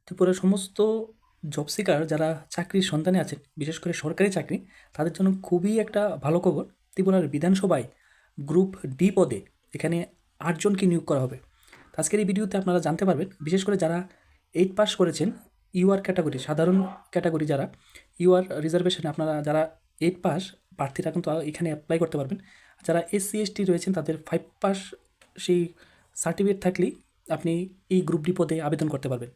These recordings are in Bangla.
ত্রিপুরার সমস্ত জব সিকার যারা চাকরির সন্ধানে আছেন, বিশেষ করে সরকারি চাকরি, তাদের জন্য খুবই একটা ভালো খবর। ত্রিপুরার বিধানসভায় গ্রুপ ডি পদে এখানে ৮ জনকে নিয়োগ করা হবে। তো আজকের এই ভিডিওতে আপনারা জানতে পারবেন, বিশেষ করে যারা 8 পাস করেছেন, ইউআর ক্যাটাগরি, সাধারণ ক্যাটাগরি যারা, ইউআর রিজার্ভেশনে আপনারা যারা 8 পাস প্রার্থীরা কিন্তু এখানে অ্যাপ্লাই করতে পারবেন। যারা এসসি এসটি রয়েছেন তাদের 5 পাস সেই সার্টিফিকেট থাকলেই আপনি এই গ্রুপ ডি পদে আবেদন করতে পারবেন।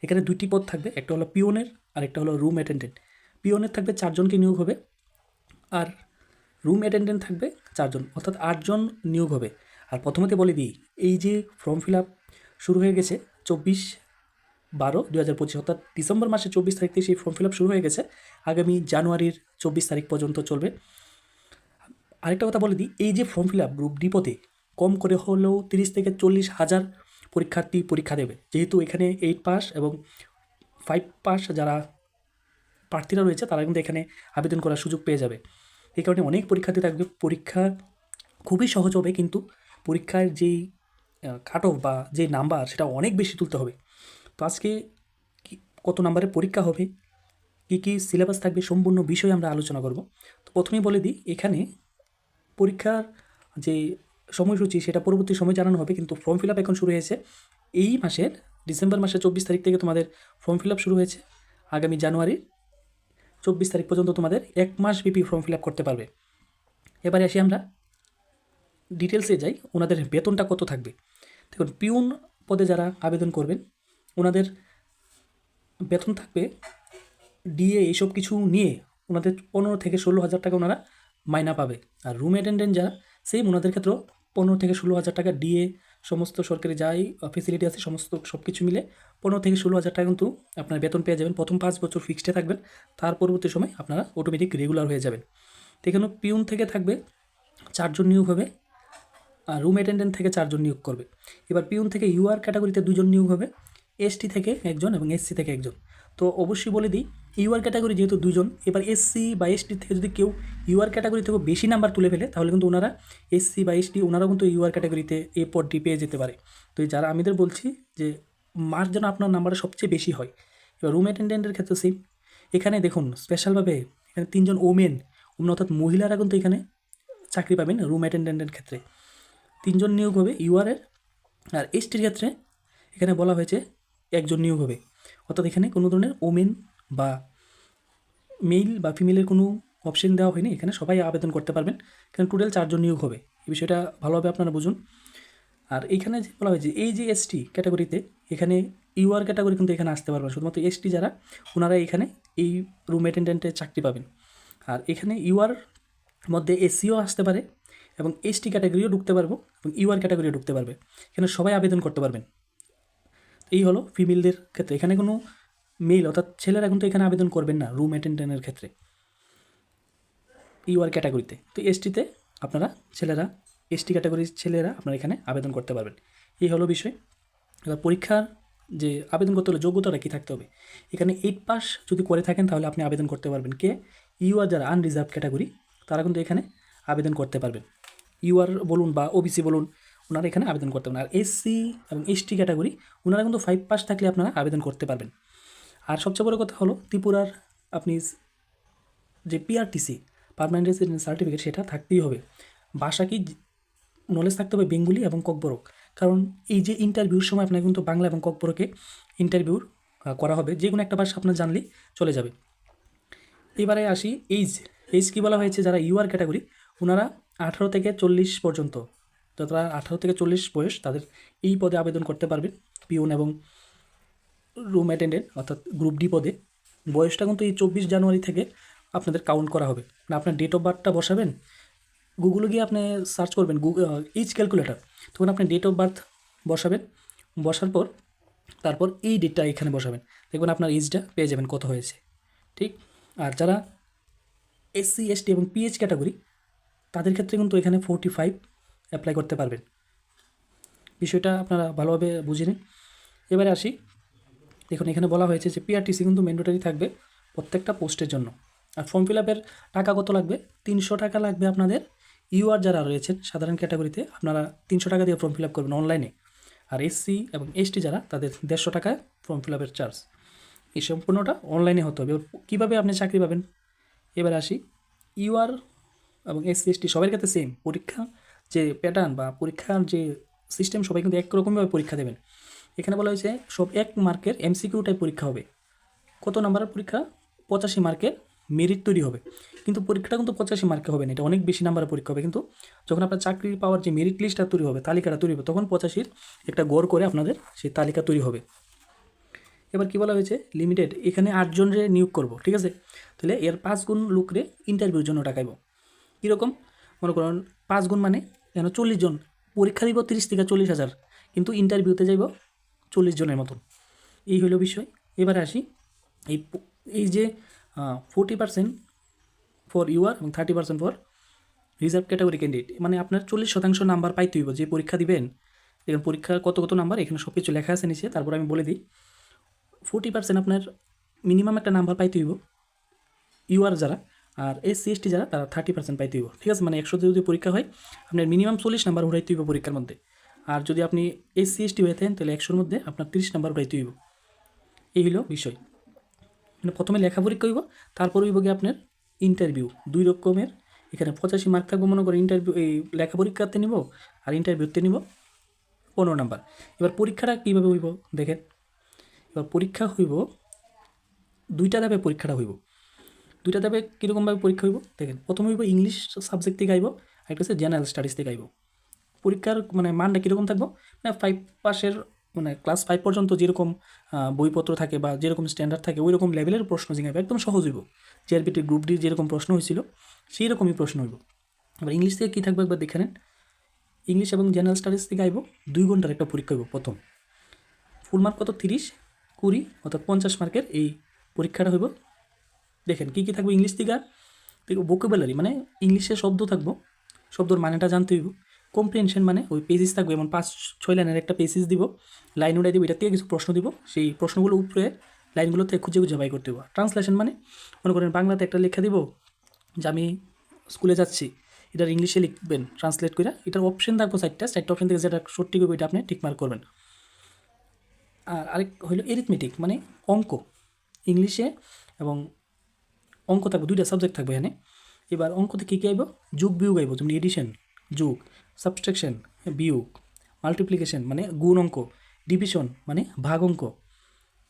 এখানে 2টি পদ থাকবে, একটা হলো পিওনের আর একটা হলো রুম অ্যাটেন্ডেন্ট। পিওনের থাকবে 4 জনকে নিয়োগ হবে, আর রুম অ্যাটেন্ডেন্ট থাকবে 4 জন, অর্থাৎ 8 জন নিয়োগ হবে। আর প্রথমতে বলে দিই, এই যে ফর্ম ফিল আপ শুরু হয়ে গেছে 24/12/2025, অর্থাৎ ডিসেম্বর মাসের 24 তারিখ থেকে সেই ফর্ম ফিল আপ শুরু হয়ে গেছে, আগামী জানুয়ারির 24 তারিখ পর্যন্ত চলবে। আরেকটা কথা বলে দিই, এই যে form fill up group D পদে কম করে হলেও 30 থেকে 40 হাজার পরীক্ষার্থী পরীক্ষা দেবে, যেহেতু এখানে 8 পাস এবং 5 পাস যারা প্রার্থীরা রয়েছে তারা কিন্তু এখানে আবেদন করার সুযোগ পেয়ে যাবে। এই কারণে অনেক পরীক্ষার্থী থাকবে, পরীক্ষা খুবই সহজ হবে, কিন্তু পরীক্ষার যেই কাট অফ বা যে নাম্বার সেটা অনেক বেশি তুলতে হবে। তো আজকে কত নাম্বারের পরীক্ষা হবে, কী সিলেবাস থাকবে, সম্পূর্ণ বিষয়ে আমরা আলোচনা করব। তো প্রথমেই বলে দিই, এখানে পরীক্ষার যে সময়সূচি সেটা পরবর্তী সময় জানানো হবে, কিন্তু ফর্ম ফিল আপ এখন শুরু হয়েছে এই মাসের ডিসেম্বর মাসের 24 তারিখ থেকে তোমাদের ফর্ম ফিল আপ শুরু হয়েছে, আগামী জানুয়ারি 24 তারিখ পর্যন্ত তোমাদের 1 মাস ব্যাপী ফর্ম ফিল আপ করতে পারবে। এবারে আসি আমরা ডিটেলসে যাই, ওনাদের বেতনটা কত থাকবে। দেখুন, পিউন পদে যারা আবেদন করবেন ওনাদের বেতন থাকবে ডিএ এইসব কিছু নিয়ে ওনাদের 15 থেকে 16 হাজার টাকা ওনারা মাইনা পাবে। আর রুম অ্যাটেন্ডেন্ট যারা, সেম ওনাদের ক্ষেত্রেও 15 থেকে 16 হাজার টাকা ডিএ, সমস্ত সরকারি যাই ফেসিলিটি আছে সমস্ত সব কিছু মিলে 15 থেকে 16 হাজার টাকা কিন্তু আপনার বেতন পেয়ে যাবেন। প্রথম 5 বছর ফিক্সডে থাকবেন, তার পরবর্তী সময় আপনারা অটোমেটিক রেগুলার হয়ে যাবেন। তো এখানে পিউন থেকে থাকবে 4 জন নিয়োগ হবে, আর রুম অ্যাটেন্ডেন্ট থেকে 4 জন নিয়োগ করবে। এবার পিউন থেকে ইউআর ক্যাটাগরিতে 2 জন নিয়োগ হবে, এসটি থেকে 1 জন এবং এসসি থেকে 1 জন। তো অবশ্যই বলে দিই, ইউআর ক্যাটাগরি যেহেতু 2 জন, এবার এসসি বা এসটি থেকে যদি কেউ ইউআর ক্যাটাগরি থেকে বেশি নাম্বার তুলে ফেলে, তাহলে কিন্তু ওনারা এসসি বা এসটি ওনারাও কিন্তু ইউআর ক্যাটাগরিতে এই পদটি পেয়ে যেতে পারে। তো যারা আমিদের বলছি যে মার্ক যেন আপনার নাম্বারটা সবচেয়ে বেশি হয়। এবার রুম অ্যাটেন্ডেন্টের ক্ষেত্রে সেম, এখানে দেখুন স্পেশালভাবে এখানে 3 জন ওমেন অর্থাৎ মহিলারা কিন্তু এখানে চাকরি পাবেন রুম অ্যাটেন্ডেন্টের ক্ষেত্রে। 3 জন নিয়োগ হবে ইউআরের। আর এসটির ক্ষেত্রে এখানে বলা হয়েছে 1 জন নিয়োগ হবে, অর্থাৎ এখানে কোনো ধরনের ওমেন বা মেল বা ফিমেলের কোনো অপশন দেওয়া হয়নি, এখানে সবাই আবেদন করতে পারবেন। এখানে টোটাল 4 জন নিয়োগ হবে, এই বিষয়টা ভালোভাবে আপনারা বুঝুন। আর এইখানে যে বলা হয়েছে এই যে এসটি ক্যাটাগরিতে, এখানে ইউআর ক্যাটাগরি কিন্তু এখানে আসতে পারবেন, শুধুমাত্র এসটি যারা ওনারা এখানে এই রুম অ্যাটেন্ডেন্টের চাকরি পাবেন। আর এখানে ইউআর মধ্যে এসসিও আসতে পারে এবং এসটি ক্যাটাগরিও ঢুকতে পারবো এবং ইউআর ক্যাটাগরিও ঢুকতে পারবে, এখানে সবাই আবেদন করতে পারবেন। এই হলো ফিমেলদের ক্ষেত্রে, এখানে কোনো মেল অর্থাৎ ছেলেরা কিন্তু এখানে আবেদন করবেন না রুম অ্যাটেন্ডেন্টের ক্ষেত্রে ইউআর ক্যাটাগরিতে। তো এসটিতে আপনারা ছেলেরা, এসটি ক্যাটাগরির ছেলেরা আপনারা এখানে আবেদন করতে পারবেন। এই হলো বিষয়। এবার পরীক্ষার যে আবেদন করতে হলে যোগ্যতাটা কী থাকতে হবে, এখানে 8 পাস যদি করে থাকেন তাহলে আপনি আবেদন করতে পারবেন। কে? ইউআর যারা আনরিজার্ভ ক্যাটাগরি তারা কিন্তু এখানে আবেদন করতে পারবেন, ইউআর বলুন বা ওবিসি বলুন, ওনারা এখানে আবেদন করতে পারেন। আর এসসি এবং এসটি ক্যাটাগরি ওনারা কিন্তু 5 পাস থাকলে আপনারা আবেদন করতে পারবেন। আর সবচেয়ে বড় কথা হলো ত্রিপুরার আপনি যে পিআরটিসি পার্মানেন্ট রেসিডেন্ট সার্টিফিকেট সেটা থাকতেই হবে। ভাষা কি নলেজ থাকতে হবে বেঙ্গলি এবং ককবরক, কারণ এই যে ইন্টারভিউর সময় আপনাকে কিন্তু বাংলা এবং ককবরকে ইন্টারভিউ করা হবে, যে কোনো একটা ভাষা আপনার জানলেই চলে যাবে। এবারে আসি এইজ কী বলা হয়েছে, যারা ইউআর ক্যাটাগরি ওনারা 18 থেকে 40 পর্যন্ত, যারা 18 থেকে 40 বয়স তাদের এই পদে আবেদন করতে পারবেন, পিওন এবং রুম অ্যাটেন্ডেন্ট অর্থাৎ গ্রুপ ডি পদে। বয়সটা কিন্তু এই 24 জানুয়ারি থেকে আপনাদের কাউন্ট করা হবে, মানে আপনার ডেট অফ বার্থটা বসাবেন, গুগলে গিয়ে আপনি সার্চ করবেন এইজ ক্যালকুলেটার, তখন আপনি ডেট অফ বার্থ বসাবেন, বসার পর তারপর এই ডেটটা এখানে বসাবেন, দেখবেন আপনার এইজটা পেয়ে যাবেন কত হয়েছে, ঠিক। আর যারা এসসি এসটি এবং পিএইচ ক্যাটাগরি তাদের ক্ষেত্রে কিন্তু এখানে 45 অ্যাপ্লাই করতে পারবেন। বিষয়টা আপনারা ভালোভাবে বুঝে নিন। এবারে আসি, দেখুন এখানে বলা হয়েছে যে পিআরটিসি কিন্তু ম্যান্ডেটরি থাকবে প্রত্যেকটা পোস্টের জন্য। আর ফর্ম ফিল আপের টাকা কত লাগবে? 300 টাকা লাগবে আপনাদের। ইউআর যারা রয়েছেন সাধারণ ক্যাটাগরিতে আপনারা 300 টাকা দিয়ে ফর্ম ফিল আপ করবেন অনলাইনে। আর এসসি এবং এসটি যারা তাদের 150 টাকা ফর্ম ফিল আপের চার্জ। এই সম্পূর্ণটা অনলাইনে হতে হবে। কীভাবে আপনি চাকরি পাবেন? এবার আসি, ইউআর এবং এসসি এসটি সবার ক্ষেত্রে সেম পরীক্ষা যে প্যাটার্ন বা পরীক্ষার যে সিস্টেম, সবাই কিন্তু একরকমভাবে পরীক্ষা দেবেন। এখানে বলা হয়েছে সব 1 মার্কের এমসিকিউ টাইপ পরীক্ষা হবে। কত নাম্বারের পরীক্ষা? 85 মার্কের মেরিট তৈরি হবে। কিন্তু পরীক্ষাটা কিন্তু 85 মার্কে হবে না, এটা অনেক বেশি নাম্বারের পরীক্ষা হবে। কিন্তু যখন আপনার চাকরি পাওয়ার যে মেরিট লিস্টটা তৈরি হবে, তালিকাটা তৈরি হবে, তখন 85-র একটা গড় করে আপনাদের সেই তালিকা তৈরি হবে। এবার কী বলা হয়েছে? লিমিটেড, এখানে 8 জনরে নিয়োগ করব, ঠিক আছে? তাহলে এর 5 গুণ লোকরে ইন্টারভিউর জন্য টাকাইব। কীরকম? মনে করুন 5 গুণ মানে যেন 40 জন পরীক্ষা দিব, 30 থেকে 40,000, কিন্তু ইন্টারভিউতে যাইব 40 জনের মতন। এই হলো বিষয়। এবারে আসি, এই যে 40% ফর ইউআর এবং 30% ফর রিজার্ভ ক্যাটাগরি ক্যান্ডিডেট, মানে আপনার 40% নাম্বার পাইতে হইব যে পরীক্ষা দিবেন। দেখুন পরীক্ষার কত কত নাম্বার এখানে সব কিছু লেখা আছে নিচে, তারপর আমি বলে দিই। 40% আপনার মিনিমাম একটা নাম্বার পাইতে হইব ইউআর যারা, আর এসসি এসটি যারা তারা 30% পাইতে হইব, ঠিক আছে? মানে 100তে যদি পরীক্ষা হয় আপনার মিনিমাম 40 নাম্বার উঠাইতে হইব পরীক্ষার মধ্যে। আর যদি আপনি এসসি এসটি হয়ে থাকেন তাহলে 100-র মধ্যে আপনার 30 নাম্বার উঠাইতে হইব। এই হলো বিষয়। মানে প্রথমে লেখা পরীক্ষা হইব, তারপর হইব গিয়ে আপনার ইন্টারভিউ। 2 রকমের এখানে 85 মার্ক থাকবো, মনে করেন ইন্টারভিউ এই লেখা পরীক্ষাতে নিব আর ইন্টারভিউতে নিব 15 নাম্বার। এবার পরীক্ষাটা কীভাবে হইব দেখেন। এবার পরীক্ষা হইব 2টা ধাপে, পরীক্ষাটা হইব 2টা ধাপে। কীরকমভাবে পরীক্ষা হইব দেখেন। প্রথমে হইব ইংলিশ সাবজেক্ট থেকে আইব, একটা হচ্ছে জেনারেল স্টাডিজ থেকে আইব। পরীক্ষার মানে মানটা কীরকম থাকবো, মানে 5 পাসের মানে ক্লাস 5 পর্যন্ত যেরকম বইপত্র থাকে বা যেরকম স্ট্যান্ডার্ড থাকে ওই রকম লেভেলের প্রশ্ন জিজ্ঞাসা, একদম সহজ হইব। জিআরবিটি গ্রুপ ডি যেরকম প্রশ্ন হয়েছিল সেই রকমই প্রশ্ন হইব। এবার ইংলিশ থেকে কী থাকবে একবার দেখে নেন। ইংলিশ এবং জেনারেল স্টাডিজ থেকে আইব 2 ঘন্টার একটা পরীক্ষা হইব প্রথম। ফুল মার্ক কত? 30, 20 অর্থাৎ 50 মার্কের এই পরীক্ষাটা হইব। দেখেন কী কী থাকবে ইংলিশ থেকে। দেখো ভোকাবুলারি মানে ইংলিশে শব্দ থাকবো, শব্দর মানেটা জানতে হইব। কম্প্রিহেনশন মানে ওই পেজেস থাকবে, এমন 5-6 লাইনের একটা পেজেস দিব, লাইন উড়াই দিব, এটা থেকে কিছু প্রশ্ন দিব, সেই প্রশ্নগুলো উপরে লাইনগুলোতে খুঁজে খুঁজে বাই করতে হইব। ট্রান্সলেশন মানে মনে করেন বাংলাতে একটা লেখা দিব যে আমি স্কুলে যাচ্ছি, এটার ইংলিশে লিখবেন ট্রান্সলেট করে। এটার অপশন থাকবো 4টা অপশন থেকে যেটা সঠিক হবে এটা আপনি টিক মার্ক করবেন। আর আরেক হইলো এরিথমেটিক মানে অঙ্ক, ইংলিশে এবং অঙ্ক থাকবে, 2টা সাবজেক্ট থাকবে এখানে। এবার অঙ্কতে কী কী আইব? যোগ বিয়োগ আইব, যেমন এডিশন যোগ, সাবট্রাকশন বিয়োগ, মাল্টিপ্লিকেশন মানে গুণ অঙ্ক, ডিভিশন মানে ভাগ অঙ্ক।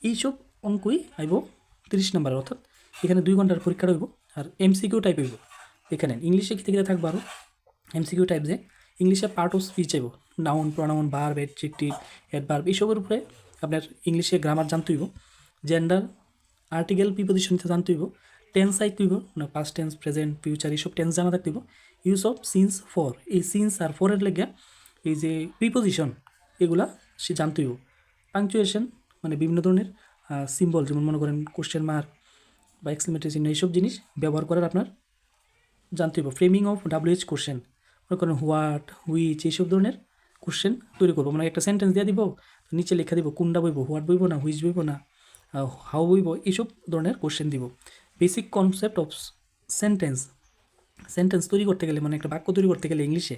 এইসব অঙ্কই আইব 30 নাম্বার, অর্থাৎ এখানে 2 ঘন্টার পরীক্ষা হইব। আর এমসিকিউ টাইপ হইব। এখানে ইংলিশে কী থেকে থাকবে আরও এমসিকিউ টাইপ, যে ইংলিশে পার্ট অফ স্পিচ আইব, noun, pronoun, verb, adjective, adverb, এইসবের উপরে আপনার ইংলিশে গ্রামার জানতে হইব। জেন্ডার, আর্টিকেল, প্রিপোজিশনতে জানতে হইব। টেন্স আইতে হইব, না পাস্ট টেন্স, প্রেজেন্ট, ফিউচার, এইসব টেন্স জানা থাকতে হইব। ইউজ অফ সিন্স ফর, এই সিন্স আর ফরের লেগে এই যে প্রিপোজিশন এগুলা সে জানতে হইব। পাংচুয়েশন মানে বিভিন্ন ধরনের সিম্বল, যেমন মনে করেন কোশ্চেন মার্ক বা এক্সক্লেমেটরি চিহ্ন, এইসব জিনিস ব্যবহার করার আপনার জানতে হইব। ফ্রেমিং অফ WH কোশ্চেন, মনে করেন হোয়াট, হুইচ, এইসব ধরনের কোশ্চেন তৈরি করবো। মানে একটা সেন্টেন্স দিয়ে দিব, নিচে লেখা দিব কোনটা বইব, হোয়াট বইব না হুইচ বইব না হাউ বইব, এইসব ধরনের কোশ্চেন দিব। বেসিক কনসেপ্ট অফ সেন্টেন্স তৈরি করতে গেলে, মানে একটা বাক্য তৈরি করতে গেলে ইংলিশে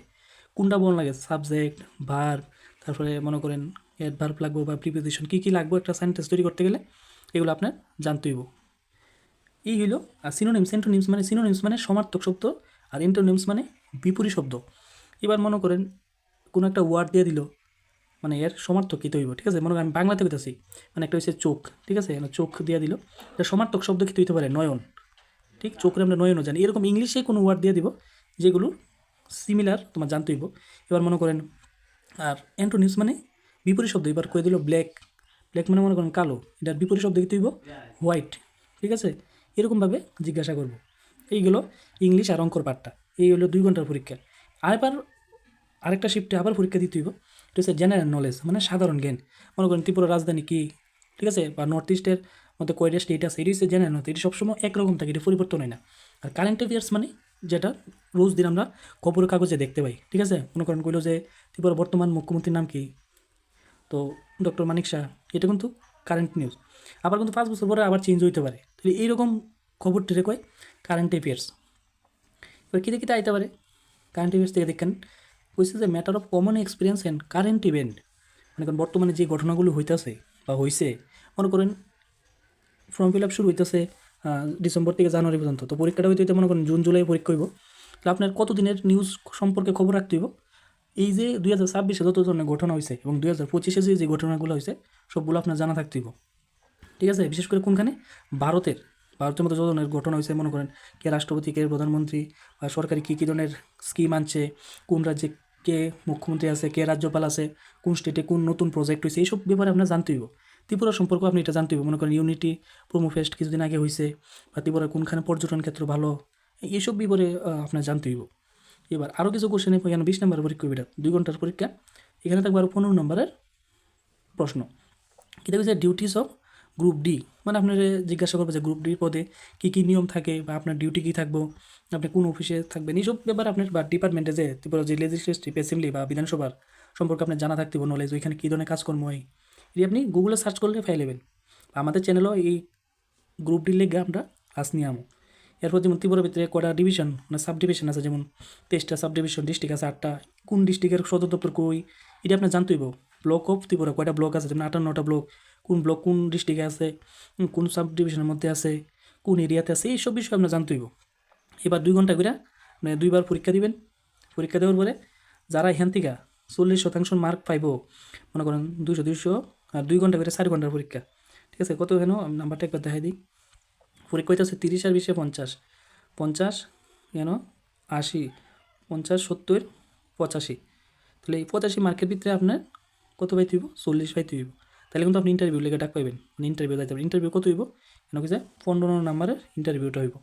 কোনটা বল লাগে, সাবজেক্ট, ভার্ব, তারপরে মনে করেন অ্যাডভার্ব লাগবে বা প্রিপোজিশন, কী কী লাগবে একটা সেন্টেন্স তৈরি করতে গেলে, এগুলো আপনার জানতে হইব। এই হইল। আর সিনোনিমস, অ্যান্টোনিমস মানে সিনোনিমস মানে সমার্থক শব্দ, আর অ্যান্টোনিমস মানে বিপরীত শব্দ। এবার মনে করেন কোনো একটা ওয়ার্ড দিয়ে দিল, মানে এর সমার্থক কী হইব, ঠিক আছে? মনে করেন আমি বাংলাতে কইতাছি, মানে একটা হচ্ছে চোখ, ঠিক আছে? চোখ দিয়ে দিল, এর সমার্থক শব্দ কী হইতে পারে? নয়ন, ঠিক? চোখে আমরা নয়নও জানি। এরকম ইংলিশে কোনো ওয়ার্ড দিয়ে দিব যেগুলো সিমিলার তোমার জানতে হইব। এবার মনে করেন আর অ্যান্টোনিমস মানে বিপরীত শব্দ। এবার কয়ে দিল ব্ল্যাক, মানে মনে করেন কালো, এটার বিপরীত শব্দ কী হইব? হোয়াইট, ঠিক আছে? এরকমভাবে জিজ্ঞাসা করব। এইগুলো ইংলিশ আর অঙ্কর পাঠটা। এই হলো 2 ঘন্টার পরীক্ষা। আবার আরেকটা শিফটে আবার পরীক্ষা দিতে হইব, এটা হচ্ছে জেনারেল নলেজ মানে সাধারণ জ্ঞান। মনে করেন ত্রিপুরা রাজধানী কী, ঠিক আছে? বা নর্থ ইস্টের মধ্যে কয়টা স্টেট আছে, এটি হচ্ছে জেনারেল নলেজ, এটি সবসময় একরকম থাকে, এটি পরিবর্তন হয় না। আর কারেন্ট অ্যাফেয়ার্স মানে যেটা রোজ দিন আমরা খবরের কাগজে দেখতে পাই, ঠিক আছে? মনে করেন কইলো যে ত্রিপুরার বর্তমান মুখ্যমন্ত্রীর নাম কি, তো ডক্টর মানিক শাহ, এটা কিন্তু কারেন্ট নিউজ। আবার কিন্তু 5 বছর পরে আবার চেঞ্জ হইতে পারে। তাহলে এইরকম খবরটিরে কয় কারেন্ট অ্যাফেয়ার্স। এবার কী দেখতে আইতে পারে কারেন্ট অ্যাফেয়ার্স থেকে দেখেন, কইছে যে matter of common experience and current event, মানে বর্তমানে যে ঘটনাগুলো হইতেছে বা হইছে, মনে করেন ফর্ম ফিল আপ শুরু হইতেছে ডিসেম্বর থেকে জানুয়ারি পর্যন্ত, তো পরীক্ষাটা হইতে মনে করেন জুন জুলাই পরীক্ষা হইব। তাহলে আপনার কত দিনের নিউজ সম্পর্কে খবর রাখতে হইব? এই যে 2026-এ যত ধরনের ঘটনা হয়েছে এবং 2025-এ যে ঘটনাগুলো হয়েছে সবগুলো আপনার জানা থাকতে হইব, ঠিক আছে? বিশেষ করে কোনখানে? ভারতের মধ্যে যত ধরনের ঘটনা হয়েছে, মনে করেন কে রাষ্ট্রপতি, কে প্রধানমন্ত্রী, বা সরকারি কী কী ধরনের স্কিম আনছে, কোন রাজ্যে কে মুখ্যমন্ত্রী আছে, কে রাজ্যপাল আছে, কোন স্টেটে কোন নতুন প্রজেক্ট হয়েছে, এইসব ব্যাপারে আপনার জানতে হইব। ত্রিপুরা সম্পর্কে আপনি এটা জানতে হইব, মনে করেন ইউনিটি প্রোমো ফেস্ট কিছুদিন আগে হয়েছে, বা ত্রিপুরার কোনখানে পর্যটন ক্ষেত্র ভালো, এইসব ব্যাপারে আপনার জানতে হইব। এবার আরও কিছু কোশ্চেন, এখানে 20 নম্বরের পরীক্ষা, এটা 2 ঘন্টার পরীক্ষা। এখানে থাকবে আরও 15 নম্বরের প্রশ্ন। কী থাকবে? ডিউটিস অফ গ্রুপ ডি, মানে আপনার জিজ্ঞাসা করবে যে গ্রুপ ডির পদে কী কী নিয়ম থাকে, বা আপনার ডিউটি কী থাকবো, আপনি কোন অফিসে থাকবেন, এইসব ব্যাপারে আপনার, বা ডিপার্টমেন্টে যে ত্রিপুরা যে লেজিসলেটিভ অ্যাসেম্বলি বা বিধানসভার সম্পর্কে আপনার জানা থাকতে হবে, নলেজ, ওইখানে কী ধরনের কাজকর্ম হয়, এই আপনি গুগলে সার্চ করলে পাই নেবেন। আমাদের চ্যানেলও এই গ্রুপ ডির লেগে আমরা ক্লাস নিয়ে আমো। এরপর যেমন ত্রিপুরার ভিতরে কটা ডিভিশন মানে সাব ডিভিশন আছে, যেমন 23টা সাব ডিভিশন, ডিস্ট্রিক্ট আছে 8টা, কোন ডিস্ট্রিক্টের সদর দপ্তর কই, এটা আপনার জানতে হইব। ব্লক অফ ত্রিপুরা কয়টা ব্লক আছে, যেমন 58টা ব্লক, কোন ব্লক কোন ডিস্ট্রিক্টে আছে, কোন সাব ডিভিশনের মধ্যে আছে, কোন এরিয়াতে আছে, এইসব বিষয় আপনার জানতে হইব। এবার 2 ঘন্টা করে মানে 2বার পরীক্ষা দিবেন। পরীক্ষা দেওয়ার পরে যারা এখান থেকে 40% মার্ক পাইব, মনে করেন 200 আর 2 ঘন্টা করে 4 ঘন্টার পরীক্ষা, ঠিক আছে? কত এখানেও নাম্বারটা একবার দেখাই দিই। পরীক্ষা হইতেছে 30 আর 20-এ 50, 50 কেন 80, 50, 70, 85। তাহলে এই 85 মার্কের ভিতরে আপনার কত পাইতে হইব? 40 পাইতে হইব। তাহলে কিন্তু আপনি ইন্টারভিউ লেগে ডাক পাইবেন, মানে ইন্টারভিউ যাইতে পারবেন। ইন্টারভিউ কত হইব? কেন কি যে 15 নাম্বারের ইন্টারভিউটা হইব।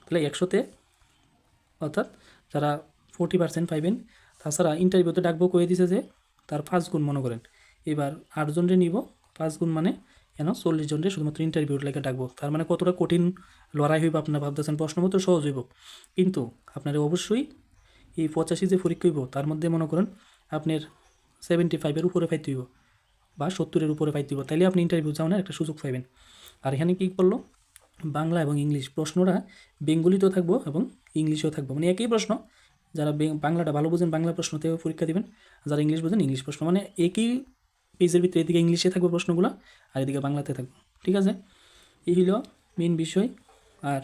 তাহলে 100-তে, অর্থাৎ যারা 40% পাইবেন, তাছাড়া ইন্টারভিউতে ডাকবো কয়ে দিছে যে তার 5 গুণ, মনে করেন এবার 8 জনরে নিব, 5 গুণ মানে কেন 40 জনরে শুধুমাত্র ইন্টারভিউর লেগে ডাকবো। তার মানে কতটা কঠিন লড়াই হইব আপনারা ভাবতেছেন, প্রশ্নপত্র সহজ হইব, কিন্তু আপনারা অবশ্যই এই 85 যে পরীক্ষা হইব তার মধ্যে মনে করেন আপনার 75-এর উপরে পাইতে হইব, বা 70-এর উপরে পাইতে হইব, তাইলে আপনি ইন্টারভিউ যাওয়ার একটা সুযোগ পাইবেন। আর এখানে কী করলো, বাংলা এবং ইংলিশ প্রশ্নটা বেঙ্গলিতেও থাকবো এবং ইংলিশেও থাকবো, মানে একই প্রশ্ন। যারা বাংলাটা ভালো বোঝেন বাংলা প্রশ্নতেও পরীক্ষা দিবেন, যারা ইংলিশ বোঝেন ইংলিশ প্রশ্ন, মানে একই পেজের ভিতরে এদিকে ইংলিশে থাকবে প্রশ্নগুলো আর এদিকে বাংলাতে থাকবে, ঠিক আছে? এই হলো মেন বিষয়। আর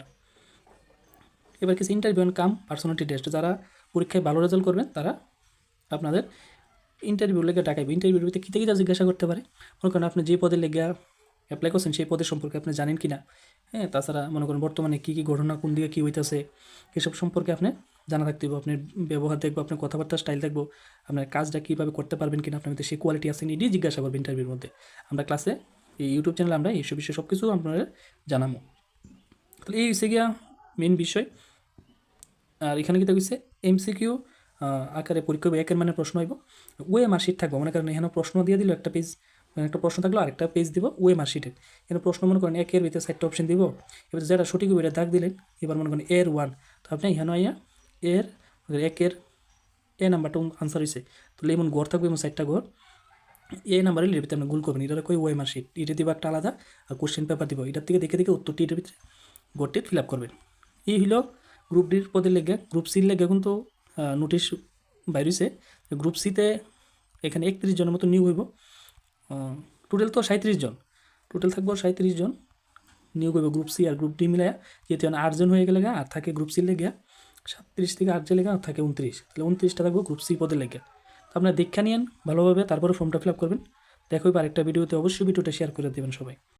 এবার কিছু ইন্টারভিউ কাম পার্সোনালিটি টেস্ট, যারা পরীক্ষায় ভালো রেজাল্ট করবেন তারা আপনাদের ইন্টারভিউ লেগে ডাকাইবে। ইন্টারভিউর ভিতরে কী থেকে জিজ্ঞাসা করতে পারে, মনে করেন আপনি যে পদে লেগে অ্যাপ্লাই করছেন সেই পদের সম্পর্কে আপনি জানেন কি না, হ্যাঁ, তাছাড়া মনে করেন বর্তমানে কী কী ঘটনা কোন দিকে কী হইতেছে এসব সম্পর্কে আপনি জানা থাকতে হবে। আপনার ব্যবহার দেখবো, আপনার কথাবার্তার স্টাইল দেখবো, আপনার কাজটা কীভাবে করতে পারবেন কিনা, আপনার মধ্যে সেই কোয়ালিটি আছে এটাই জিজ্ঞাসা করবে ইন্টারভিউর মধ্যে। আমরা ক্লাসে এই ইউটিউব চ্যানেলে আমরা এইসব বিষয়ে সব কিছু আপনারা জানাবো। তাহলে এই হচ্ছে গিয়া মেন বিষয়। আর এখানে কী থাকছে, এমসিকিউ আকারে পরীক্ষা হবে, 1-এর মানে প্রশ্ন হইব, ওয়ে মার্কশিট থাকবো, মনে করেন এখানে প্রশ্ন দিয়ে দিল একটা পেজ, একটা প্রশ্ন থাকলো আরেকটা পেজ দিব ওয়ে মার্কশিটের। এখানে প্রশ্ন মনে করেন 1-এর ভিতরে 4টা অপশন দিব, এবার যেটা সঠিক হবে এটা দাগ দিলেন। এবার মনে করেন এর 1, তো আপনি এখানে আইয়া এর 1-এর এ নাম্বারটা আনসার হয়েছে, তাহলে এমন ঘর থাকবে, এমন 4টা ঘর, এই নাম্বারের ভিতরে আপনি গুল করবেন, এটা কই ওয়ে মার্কশিট, এটা দিব একটা আলাদা, আর কোশ্চেন পেপার দিব, এটার থেকে দেখে দেখে উত্তরটি এটার ভিতরে ঘরটি ফিল আপ করবেন। এই হলো গ্রুপ ডির পদের লেগে। গ্রুপ সির লেগে কিন্তু নোটিশ বাইরেছে, গ্রুপ সিতে এখানে 31 জনের মতো নিয়োগ হইব। টোটাল তো 37 জন, টোটাল থাকবো 37 জন নিয়োগ হইব গ্রুপ সি আর গ্রুপ ডি মিলাইয়া, যেহেতু 8 জন হয়ে গেলে আর থাকে গ্রুপ সির লেগে 37 থেকে 8 জন লেগে আর থাকে 29, তাহলে 29টা থাকবো গ্রুপ সি পদের লেগে। তো আপনারা দেখে নিন ভালোভাবে, তারপরে ফর্মটা ফিল আপ করবেন। দেখো এবার আরেকটা ভিডিওতে, অবশ্যই ভিডিওটা শেয়ার করে দেবেন সবাই।